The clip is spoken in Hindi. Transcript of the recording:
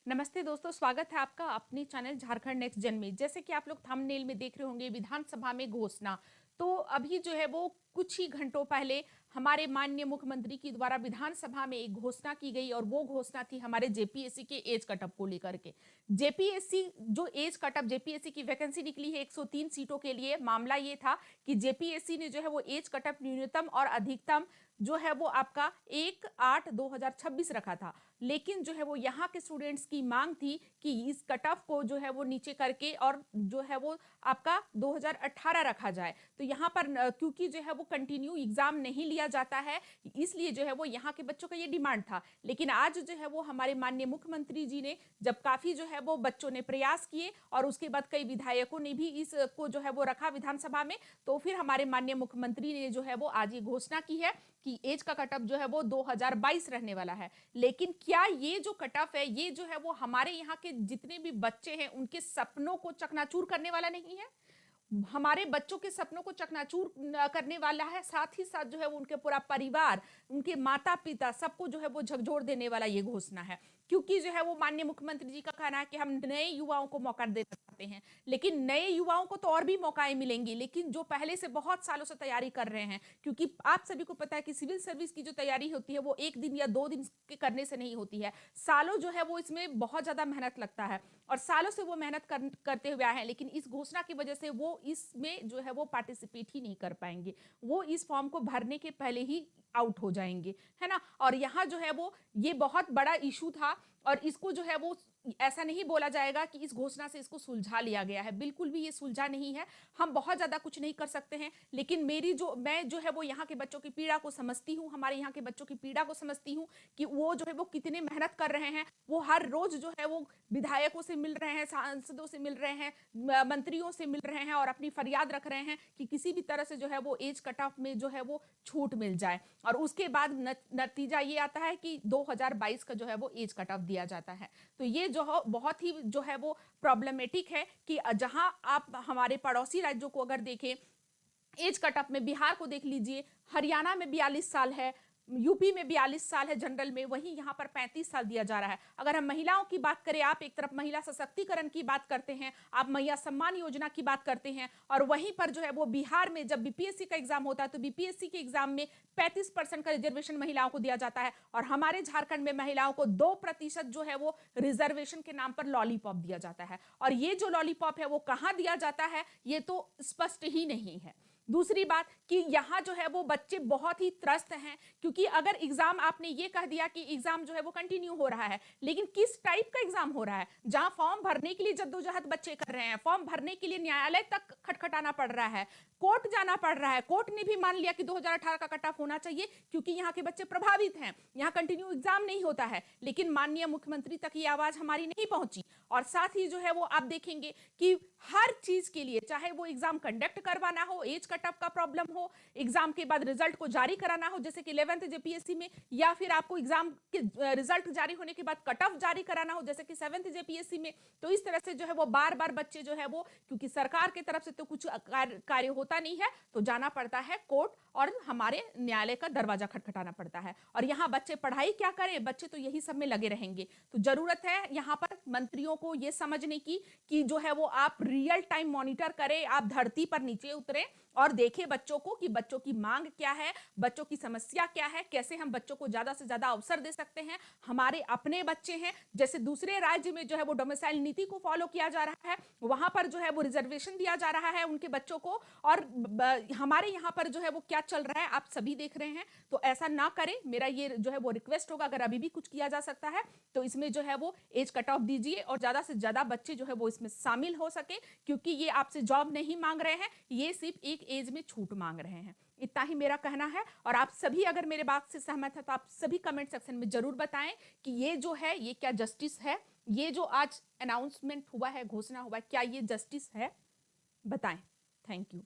नमस्ते दोस्तों, स्वागत है आपका अपने चैनल झारखंड नेक्स्ट जन में। जैसे कि आप लोग थंबनेल में देख रहे होंगे, विधानसभा में घोषणा। तो अभी जो है वो कुछ ही घंटों पहले हमारे माननीय मुख्यमंत्री की द्वारा विधानसभा में एक घोषणा की गई और वो घोषणा थी हमारे जेपीएससी के एज कटअप को लेकर के। जेपीएससी जो एज कटअप जेपीएससी की वैकेंसी निकली है 103 सीटों के लिए। मामला ये था कि जेपीएससी ने जो है वो एज कटअप न्यूनतम और अधिकतम जो है वो आपका 1/8/2026 रखा था। लेकिन जो है वो यहाँ के स्टूडेंट्स की मांग थी कि इस कट ऑफ को जो है वो नीचे करके और जो है वो आपका 2018 रखा जाए। तो यहाँ पर क्योंकि जो है वो कंटिन्यू एग्जाम नहीं लिया जाता है, इसलिए जो है वो यहाँ के बच्चों का ये डिमांड था। लेकिन आज जो है वो हमारे माननीय मुख्यमंत्री जी ने जब काफी जो है वो बच्चों ने प्रयास किए और उसके बाद कई विधायकों ने भी इसको जो है वो रखा विधानसभा में, तो फिर हमारे माननीय मुख्यमंत्री ने जो है वो आज ये घोषणा की है कि एज का कटअप जो है वो 2022 रहने वाला है। लेकिन क्या ये जो कटअप है ये जो है वो हमारे यहाँ के जितने भी बच्चे हैं उनके सपनों को चकनाचूर करने वाला नहीं है? हमारे बच्चों के सपनों को चकनाचूर करने वाला है, साथ ही साथ जो है वो उनके पूरा परिवार, उनके माता पिता सबको जो है वो झकझोर देने वाला ये घोषणा है। क्योंकि जो है वो माननीय मुख्यमंत्री जी का कहना है कि हम नए युवाओं को मौका देना चाहते हैं। लेकिन नए युवाओं को तो और भी मौकाएं मिलेंगी, लेकिन जो पहले से बहुत सालों से तैयारी कर रहे हैं, क्योंकि आप सभी को पता है कि सिविल सर्विस की जो तैयारी होती है वो एक दिन या 2 दिन के करने से नहीं होती है। सालों जो है वो इसमें बहुत ज्यादा मेहनत लगता है और सालों से वो मेहनत करते हुए आए हैं। लेकिन इस घोषणा की वजह से वो इसमें जो है वो पार्टिसिपेट ही नहीं कर पाएंगे, वो इस फॉर्म को भरने के पहले ही आउट हो जाएंगे, है ना। और यहाँ जो है वो ये बहुत बड़ा इशू था और इसको जो है वो ऐसा नहीं बोला जाएगा कि इस घोषणा से इसको सुलझा लिया गया है, बिल्कुल भी ये सुलझा नहीं है। हम बहुत ज्यादा कुछ नहीं कर सकते हैं, लेकिन मैं जो है वो यहाँ के बच्चों की पीड़ा को समझती हूँ, हमारे यहाँ के बच्चों की पीड़ा को समझती हूँ कि वो जो है वो कितने मेहनत कर रहे हैं। वो हर रोज जो है वो विधायकों से मिल रहे हैं, सांसदों से मिल रहे हैं, मंत्रियों से मिल रहे हैं और अपनी फरियाद रख रहे हैं कि किसी भी तरह से जो है वो एज कट ऑफ में जो है वो छूट मिल जाए। और उसके बाद नतीजा ये आता है कि 2022 का जो है वो एज कट ऑफ दिया जाता है। तो ये जो है बहुत ही जो है वो प्रॉब्लमेटिक है कि जहां आप हमारे पड़ोसी राज्यों को अगर देखें, एज कट ऑफ में बिहार को देख लीजिए, हरियाणा में 42 साल है, यूपी में 42 साल है जनरल में, वहीं यहां पर 35 साल दिया जा रहा है। अगर हम महिलाओं की बात करें, आप एक तरफ महिला सशक्तिकरण की बात करते हैं, आप मैया सम्मान योजना की बात करते हैं, और वहीं पर जो है वो बिहार में जब बीपीएससी का एग्जाम होता है तो बीपीएससी के एग्जाम में 35% का रिजर्वेशन महिलाओं को दिया जाता है और हमारे झारखंड में महिलाओं को 2% जो है वो रिजर्वेशन के नाम पर लॉलीपॉप दिया जाता है। और ये जो लॉलीपॉप है वो कहां दिया जाता है ये तो स्पष्ट ही नहीं है। दूसरी बात कि यहां जो है वो बच्चे बहुत ही त्रस्त हैं, क्योंकि अगर एग्जाम आपने ये कह दिया कि एग्जाम जो है वो कंटिन्यू हो रहा है, लेकिन किस टाइप का एग्जाम हो रहा है? जहां फॉर्म भरने के लिए जद्दोजहद बच्चे कर रहे हैं, फॉर्म भरने के लिए न्यायालय तक खटखटाना पड़ रहा है, कोर्ट जाना पड़ रहा है, कोर्ट ने भी मान लिया कि 2018 का कट ऑफ होना चाहिए क्योंकि यहाँ के बच्चे प्रभावित हैं, यहाँ कंटिन्यू एग्जाम नहीं होता है। लेकिन माननीय मुख्यमंत्री तक ये आवाज हमारी नहीं पहुंची। और साथ ही जो है वो आप देखेंगे कि हर चीज के लिए, चाहे वो एग्जाम कंडक्ट करवाना हो, एज कट ऑफ का प्रॉब्लम हो, एग्जाम के बाद रिजल्ट को जारी कराना हो जैसे कि 11th जेपीएससी में, या फिर आपको एग्जाम के रिजल्ट जारी होने के बाद कट ऑफ जारी कराना हो जैसे कि 7th जेपीएससी में, तो इस तरह से जो है वो बार बार बच्चे जो है वो, क्योंकि सरकार की तरफ से तो कुछ कार्य होता नहीं है, तो जाना पड़ता है कोर्ट और हमारे न्यायालय का दरवाजा खटखटाना पड़ता है। और यहाँ बच्चे पढ़ाई क्या करें, बच्चे तो यही सब में लगे रहेंगे। तो जरूरत है यहाँ पर मंत्रियों को यह समझने की कि जो है वो आप रियल टाइम मॉनिटर करें, आप धरती पर नीचे उतरें और देखें बच्चों को कि बच्चों की मांग क्या है, बच्चों की समस्या क्या है, कैसे हम बच्चों को ज्यादा से ज्यादा अवसर दे सकते हैं। हमारे अपने बच्चे हैं, जैसे दूसरे राज्य में जो है वो डोमिसाइल नीति को फॉलो किया जा रहा है, वहां पर जो है वो रिजर्वेशन दिया जा रहा है उनके बच्चों को, और हमारे यहाँ पर जो है वो क्या चल रहा है आप सभी देख रहे हैं। तो ऐसा ना करें, मेरा ये जो है वो रिक्वेस्ट होगा, अगर अभी भी कुछ किया जा सकता है तो इसमें जो है वो एज कट ऑफ दीजिए और ज्यादा से ज्यादा बच्चे जो है वो इसमें शामिल हो सके, क्योंकि ये आपसे जॉब नहीं मांग रहे हैं, ये सिर्फ एक एज में छूट मांग रहे हैं। इतना ही मेरा कहना है। और आप सभी अगर मेरे बात से सहमत है तो आप सभी कमेंट सेक्शन में जरूर बताएं कि ये जो है ये क्या जस्टिस है, ये जो आज अनाउंसमेंट हुआ है, घोषणा हुआ है, क्या ये जस्टिस है? बताएं। Thank you.